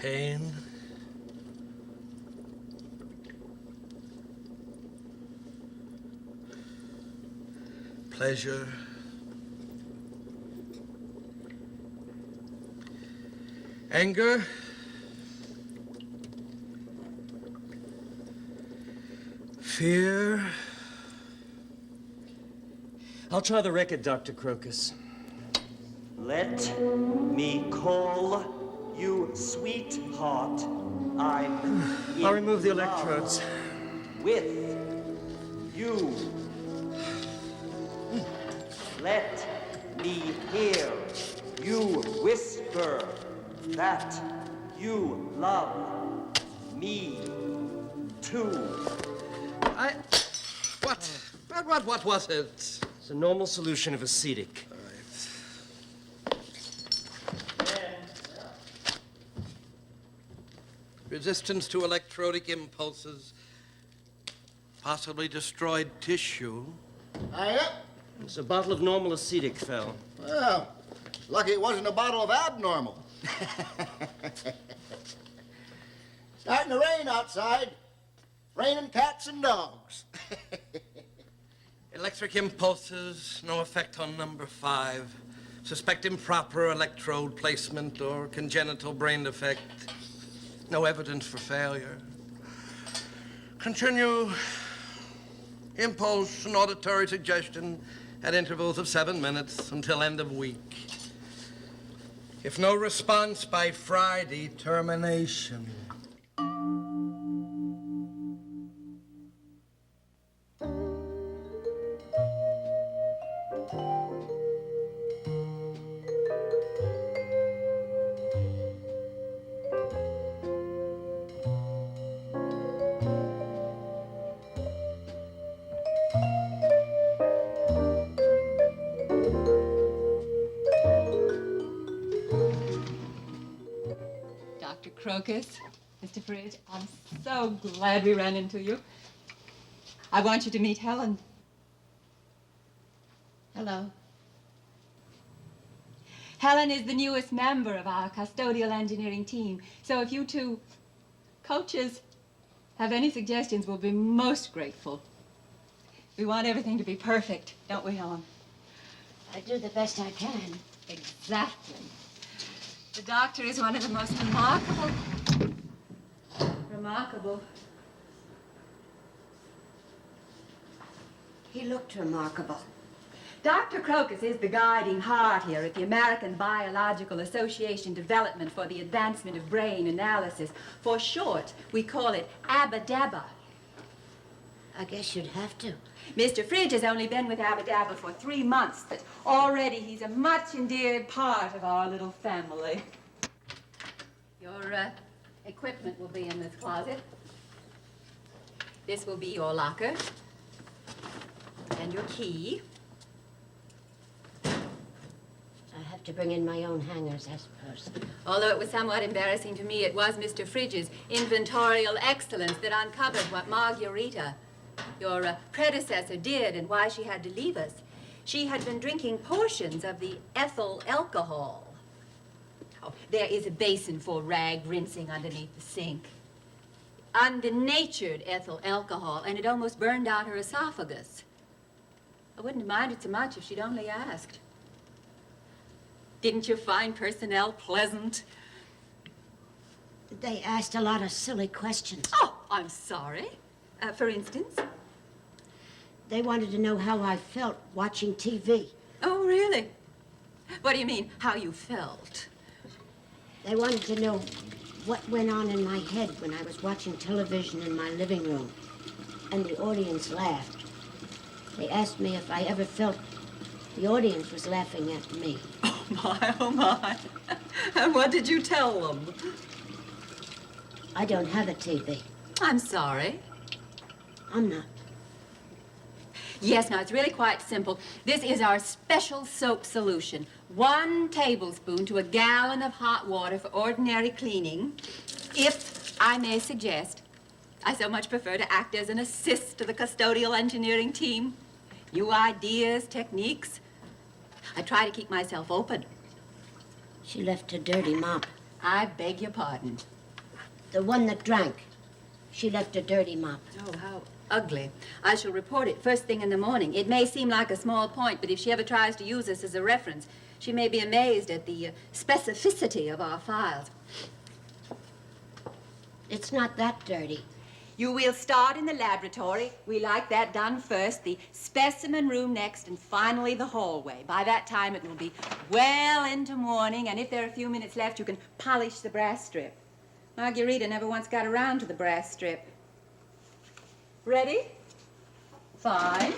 Pain. Pleasure. Anger. Fear. I'll try the record, Dr. Crocus. Let me call you sweetheart. I'll remove the electrodes. With you. Let me hear you whisper that you love me too. What was it? It's a normal solution of acetic. Resistance to electrodic impulses, possibly destroyed tissue. It's a bottle of normal acetic fell. Well, lucky it wasn't a bottle of abnormal. Starting to rain outside. Raining cats and dogs. Electric impulses, no effect on number 5. Suspect improper electrode placement or congenital brain defect. No evidence for failure. Continue impulse and auditory suggestion at intervals of 7 minutes until end of week. If no response by Friday, termination. Dr. Crocus, Mr. Fridge, I'm so glad we ran into you. I want you to meet Helen. Hello. Helen is the newest member of our custodial engineering team, so if you two coaches have any suggestions, we'll be most grateful. We want everything to be perfect, don't we, Helen? I do the best I can. Exactly. The doctor is one of the most remarkable. He looked remarkable. Dr. Crocus is the guiding heart here at the American Biological Association Development for the Advancement of Brain Analysis. For short, we call it ABADABA. I guess you'd have to. Mr. Fridge has only been with ABADABA for 3 months, but already he's a much endeared part of our little family. Your equipment will be in this closet. This will be your locker and your key. I have to bring in my own hangers, I suppose. Although it was somewhat embarrassing to me, it was Mr. Fridge's inventorial excellence that uncovered what Margarita, your predecessor, did and why she had to leave us. She had been drinking portions of the ethyl alcohol. Oh, there is a basin for rag rinsing underneath the sink. Undenatured ethyl alcohol, and it almost burned out her esophagus. I wouldn't have minded so much if she'd only asked. Didn't you find personnel pleasant? They asked a lot of silly questions. Oh, I'm sorry. For instance? They wanted to know how I felt watching TV. Oh, really? What do you mean, how you felt? They wanted to know what went on in my head when I was watching television in my living room. And the audience laughed. They asked me if I ever felt the audience was laughing at me. Oh, my, oh, my. And what did you tell them? I don't have a TV. I'm sorry. I'm not. Yes, now, it's really quite simple. This is our special soap solution. 1 tablespoon to a gallon of hot water for ordinary cleaning. If I may suggest, I so much prefer to act as an assist to the custodial engineering team. New ideas, techniques. I try to keep myself open. She left her dirty mop. I beg your pardon. The one that drank. She left a dirty mop. Oh, how ugly. I shall report it first thing in the morning. It may seem like a small point, but if she ever tries to use us as a reference, she may be amazed at the specificity of our files. It's not that dirty. You will start in the laboratory. We like that done first, the specimen room next, and finally the hallway. By that time, it will be well into morning, and if there are a few minutes left, you can polish the brass strip. Margarita never once got around to the brass strip. Ready? Fine.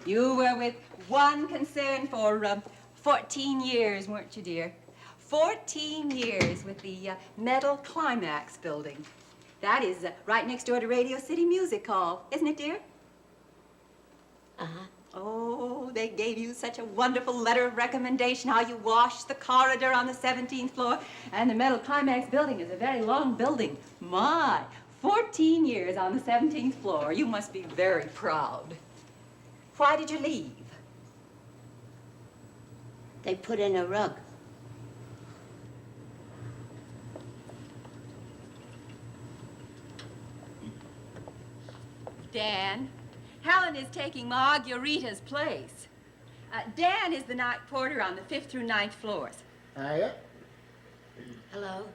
You were with one concern for 14 years, weren't you, dear? 14 years with the Metal Climax building. That is right next door to Radio City Music Hall, isn't it, dear? Uh-huh. Oh, they gave you such a wonderful letter of recommendation, how you washed the corridor on the 17th floor. And the Metal Climax building is a very long building. My, 14 years on the 17th floor. You must be very proud. Why did you leave? They put in a rug. Dan, Helen is taking Margarita's place. Dan is the night porter on the 5th through 9th floors. Hiya. Hello?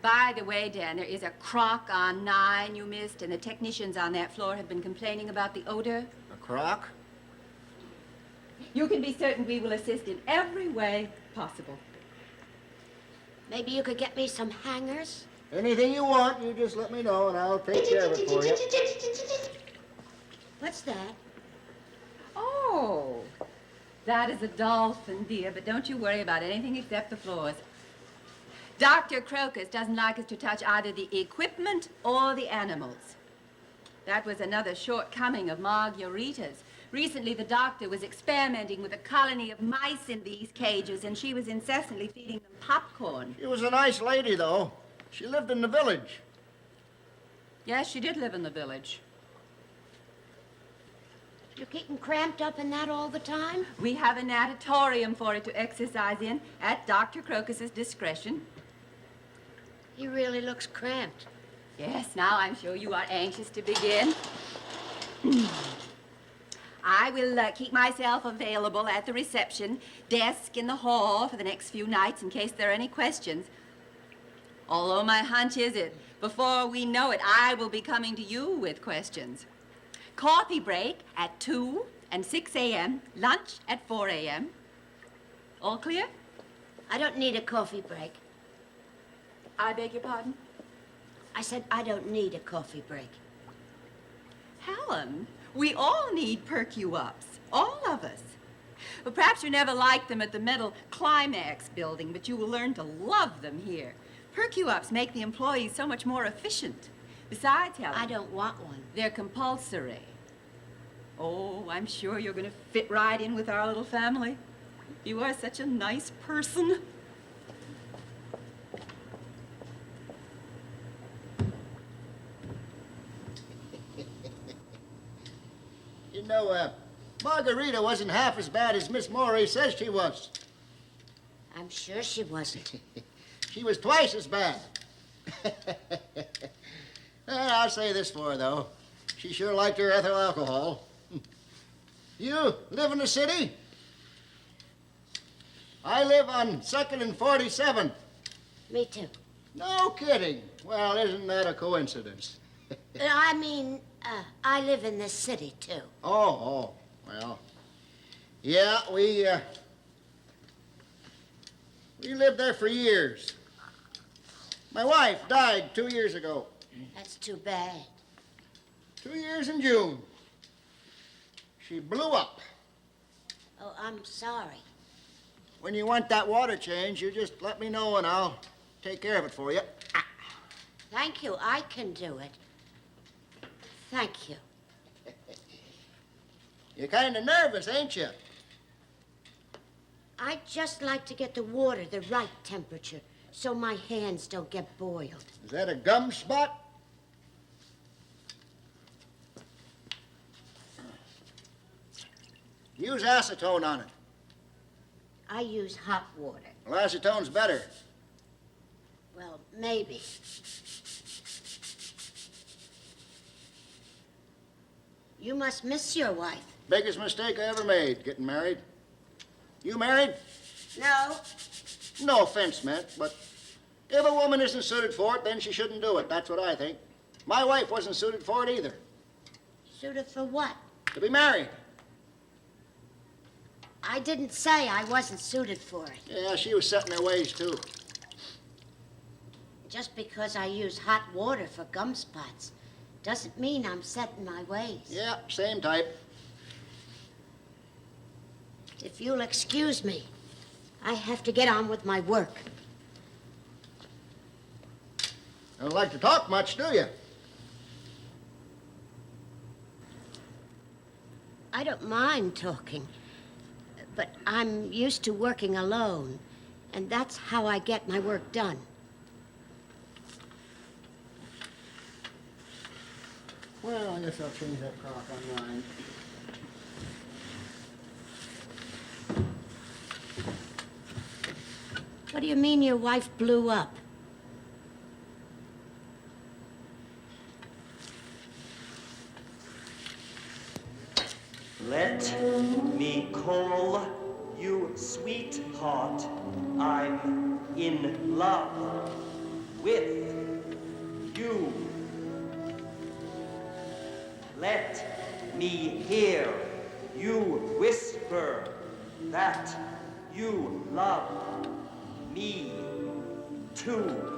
By the way, Dan, there is a crock on 9 you missed, and the technicians on that floor have been complaining about the odor. A crock? You can be certain we will assist in every way possible. Maybe you could get me some hangers? Anything you want, you just let me know and I'll take care of it for you. What's that? Oh, that is a dolphin, dear, but don't you worry about anything except the floors. Dr. Crocus doesn't like us to touch either the equipment or the animals. That was another shortcoming of Margarita's. Recently, the doctor was experimenting with a colony of mice in these cages, and she was incessantly feeding them popcorn. She was a nice lady, though. She lived in the village. Yes, she did live in the village. You're getting cramped up in that all the time? We have a natatorium for her to exercise in at Dr. Crocus's discretion. He really looks cramped. Yes, now I'm sure you are anxious to begin. I will keep myself available at the reception desk in the hall for the next few nights in case there are any questions. Although my hunch is it, before we know it, I will be coming to you with questions. Coffee break at 2 and 6 a.m., lunch at 4 a.m. All clear? I don't need a coffee break. I beg your pardon? I said I don't need a coffee break. Helen, we all need perk-you-ups, all of us. Well, perhaps you never liked them at the Metal Climax building, but you will learn to love them here. Perk-you-ups make the employees so much more efficient. Besides, Helen, I don't want one. they're compulsory. Oh, I'm sure you're going to fit right in with our little family. You are such a nice person. You know, Margarita wasn't half as bad as Miss Morey says she was. I'm sure she wasn't. She was twice as bad. I'll say this for her, though. She sure liked her ethyl alcohol. You live in the city? I live on 2nd and 47. Me too. No kidding. Well, isn't that a coincidence? I live in this city, too. Oh, well. Yeah, we lived there for years. My wife died 2 years ago. That's too bad. 2 years in June. She blew up. Oh, I'm sorry. When you want that water change, you just let me know and I'll take care of it for you. Thank you. I can do it. Thank you. You're kind of nervous, ain't you? I'd just like to get the water the right temperature so my hands don't get boiled. Is that a gum spot? Use acetone on it. I use hot water. Well, acetone's better. Well, maybe. You must miss your wife. Biggest mistake I ever made, getting married. You married? No. No offense meant, but if a woman isn't suited for it, then she shouldn't do it. That's what I think. My wife wasn't suited for it either. Suited for what? To be married. I didn't say I wasn't suited for it. Yeah, she was set in her ways, too. Just because I use hot water for gum spots doesn't mean I'm set in my ways. Yeah, same type. If you'll excuse me, I have to get on with my work. Don't like to talk much, do you? I don't mind talking, but I'm used to working alone, and that's how I get my work done. Well, I guess I'll change that clock on mine. What do you mean your wife blew up? Let me call you sweetheart. I'm in love with you. Let me hear you whisper that you love me too.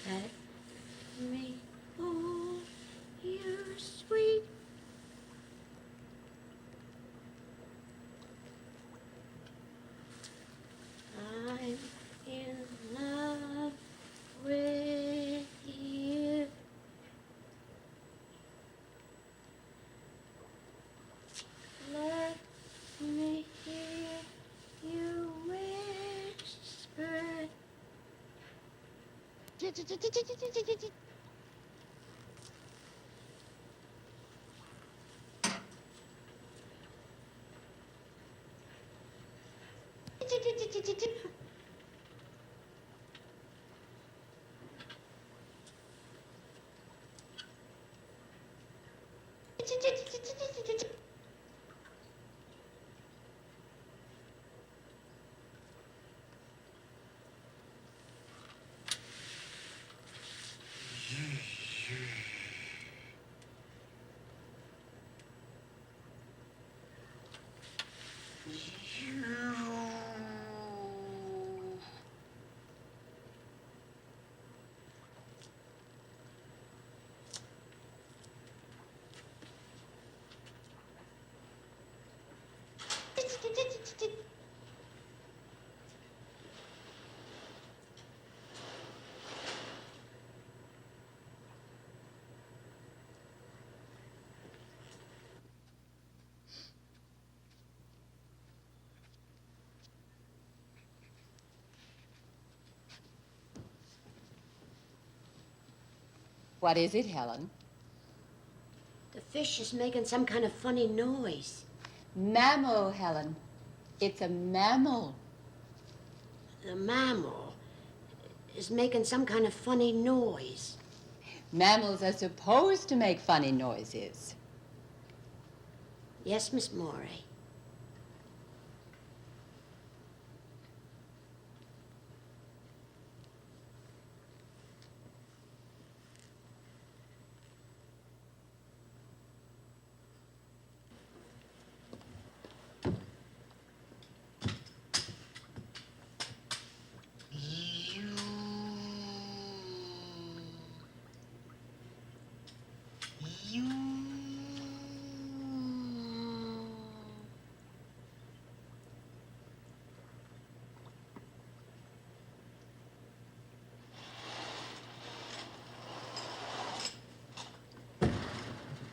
Let me hold you sweet. I'm in love with you. Let me hear you whisper. What is it, Helen? The fish is making some kind of funny noise. Mammal, Helen. It's a mammal. The mammal is making some kind of funny noise. Mammals are supposed to make funny noises. Yes, Miss Morey.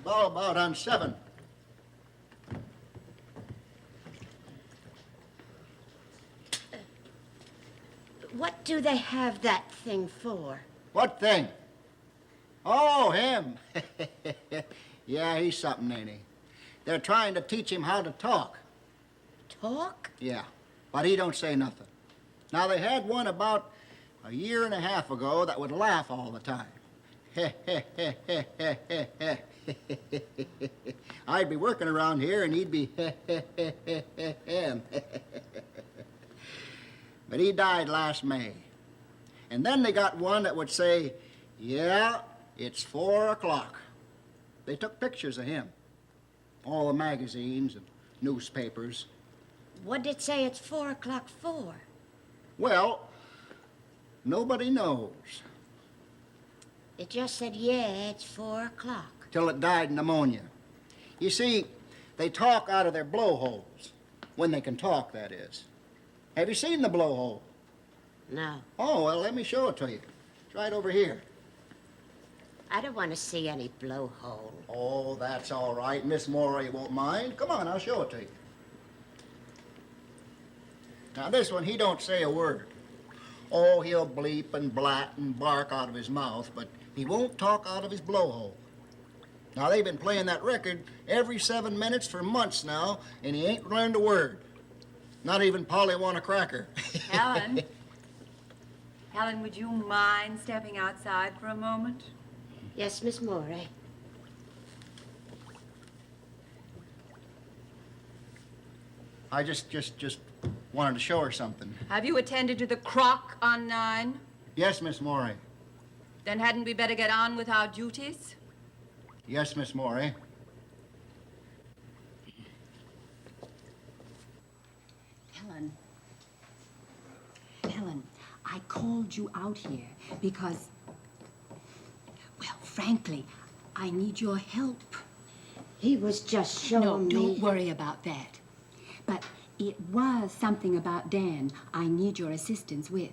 call about on 7. What do they have that thing for? What thing? Oh, him. Yeah, he's something, ain't he? They're trying to teach him how to talk. Talk? Yeah, but he don't say nothing. Now, they had one about a year and a half ago that would laugh all the time. I'd be working around here and he'd be But he died last May. And then they got one that would say, yeah, it's 4 o'clock. They took pictures of him. All the magazines and newspapers. What'd it say it's 4 o'clock for? Well, nobody knows. It just said, yeah, it's 4 o'clock. Till it died of pneumonia. You see, they talk out of their blowholes. When they can talk, that is. Have you seen the blowhole? No, Oh, well, let me show it to you. It's right over here. I don't want to see any blowhole. Oh, that's all right. Miss Morey won't mind. Come on, I'll show it to you. Now, this one, he don't say a word. Oh, he'll bleep and blat and bark out of his mouth, but he won't talk out of his blowhole. Now, they've been playing that record every 7 minutes for months now, and he ain't learned a word. Not even Polly want a cracker. Helen? Helen, would you mind stepping outside for a moment? Yes, Miss Morey. I just wanted to show her something. Have you attended to the crock on 9? Yes, Miss Morey. Then hadn't we better get on with our duties? Yes, Miss Morey. Helen, I called you out here because, well, frankly, I need your help. He was just showing No, me... don't worry about that. But it was something about Dan I need your assistance with.